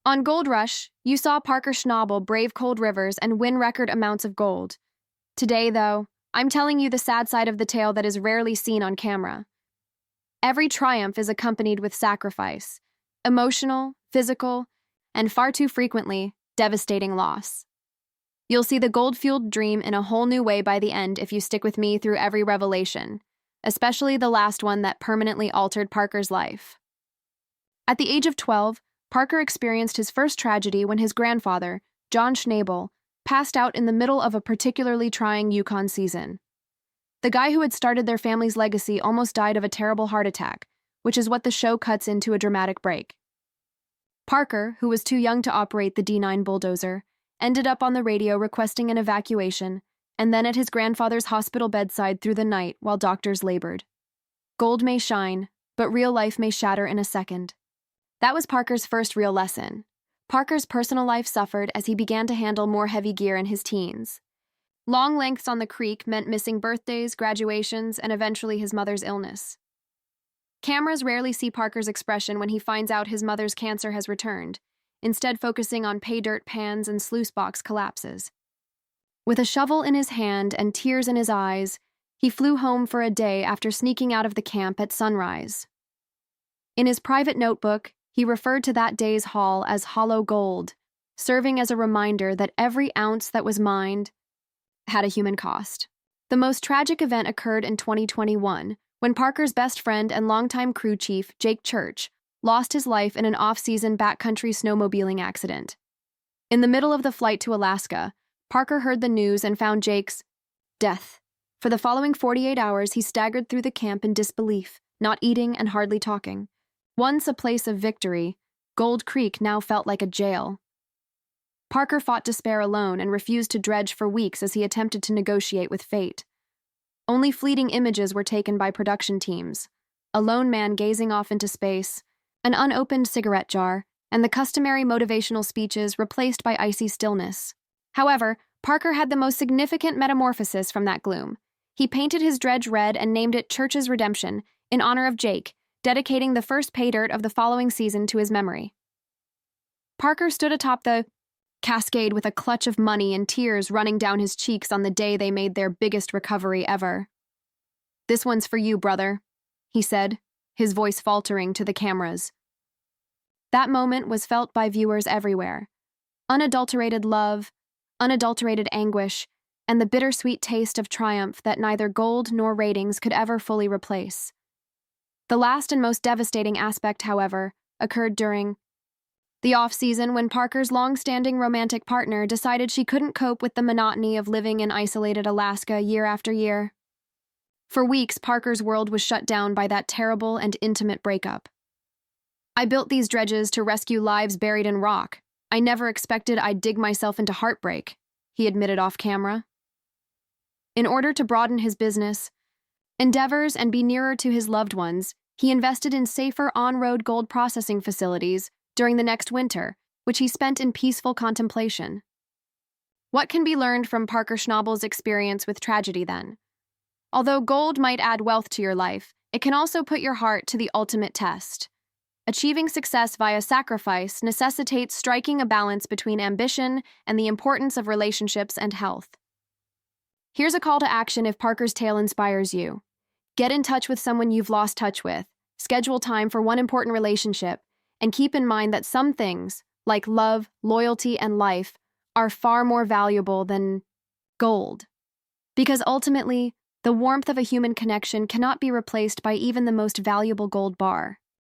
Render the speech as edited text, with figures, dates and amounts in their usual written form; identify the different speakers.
Speaker 1: On Gold Rush, you saw Parker Schnabel brave cold rivers and win record amounts of gold. Today, though, I'm telling you the sad side of the tale that is rarely seen on camera. Every triumph is accompanied with sacrifice, emotional, physical, and far too frequently, devastating loss. You'll see the gold-fueled dream in a whole new way by the end if you stick with me through every revelation, especially the last one that permanently altered Parker's life. At the age of 12, Parker experienced his first tragedy when his grandfather, John Schnabel, passed out in the middle of a particularly trying Yukon season. The guy who had started their family's legacy almost died of a terrible heart attack, which is what the show cuts into a dramatic break. Parker, who was too young to operate the D9 bulldozer, ended up on the radio requesting an evacuation, and then at his grandfather's hospital bedside through the night while doctors labored. Gold may shine, but real life may shatter in a second. That was Parker's first real lesson. Parker's personal life suffered as he began to handle more heavy gear in his teens. Long lengths on the creek meant missing birthdays, graduations, and eventually his mother's illness. Cameras rarely see Parker's expression when he finds out his mother's cancer has returned, instead focusing on pay dirt pans and sluice box collapses. With a shovel in his hand and tears in his eyes, he flew home for a day after sneaking out of the camp at sunrise. In his private notebook, he referred to that day's haul as hollow gold, serving as a reminder that every ounce that was mined had a human cost. The most tragic event occurred in 2021, when Parker's best friend and longtime crew chief, Jake Church, lost his life in an off-season backcountry snowmobiling accident. In the middle of the flight to Alaska, Parker heard the news and found Jake's death. For the following 48 hours, he staggered through the camp in disbelief, not eating and hardly talking. Once a place of victory, Gold Creek now felt like a jail. Parker fought despair alone and refused to dredge for weeks as he attempted to negotiate with fate. Only fleeting images were taken by production teams: a lone man gazing off into space, an unopened cigarette jar, and the customary motivational speeches replaced by icy stillness. However, Parker had the most significant metamorphosis from that gloom. He painted his dredge red and named it Church's Redemption in honor of Jake, dedicating the first pay dirt of the following season to his memory. Parker stood atop the cascade with a clutch of money and tears running down his cheeks on the day they made their biggest recovery ever. "This one's for you, brother," he said, his voice faltering to the cameras. That moment was felt by viewers everywhere. Unadulterated love, unadulterated anguish, and the bittersweet taste of triumph that neither gold nor ratings could ever fully replace. The last and most devastating aspect, however, occurred during the off-season when Parker's long-standing romantic partner decided she couldn't cope with the monotony of living in isolated Alaska year after year. For weeks, Parker's world was shut down by that terrible and intimate breakup. "I built these dredges to rescue lives buried in rock. I never expected I'd dig myself into heartbreak," he admitted off-camera. In order to broaden his business endeavors and be nearer to his loved ones, he invested in safer on-road gold processing facilities during the next winter, which he spent in peaceful contemplation. What can be learned from Parker Schnabel's experience with tragedy, then? Although gold might add wealth to your life, it can also put your heart to the ultimate test. Achieving success via sacrifice necessitates striking a balance between ambition and the importance of relationships and health. Here's a call to action if Parker's tale inspires you. Get in touch with someone you've lost touch with, schedule time for one important relationship, and keep in mind that some things, like love, loyalty, and life, are far more valuable than gold. Because ultimately, the warmth of a human connection cannot be replaced by even the most valuable gold bar.